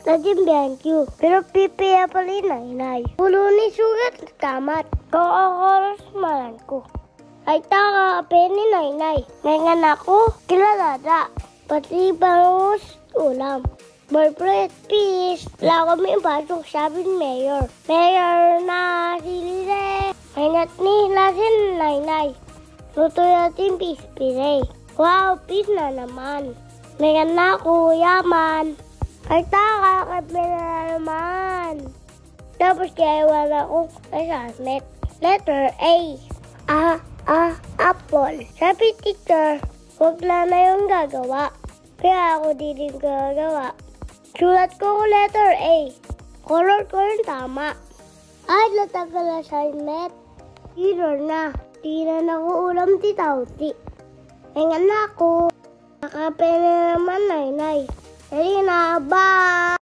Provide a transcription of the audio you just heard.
Rajin BNQ. Pero pipiya pala inay. Pulo ni sugat tamat. Kung oras malan ko. Ay taka ni nay. Ngayon ako, kilalada. Pati bangus ulam. Boyfriend, peace. Wala kami pasok, sabi ni Mayor. Mayor na silire. Ngayon ni lasin nay. Luto natin peace pire. Wow, peace na naman. Ngayon na ako, yaman. Ay taka, kape na naman. Tapos kaya wala akong assessment. Letter A. Apple. Sabi teacher, huwag na yung gagawa. Kaya ako di rin gagawa. Sulat ko letter A. Color ko yung tama. Ay, natagal assignment. Error na. Di na nakuulam ti Tauti. Ngayon na ako. Nakape na naman, nay. Dali na, bye!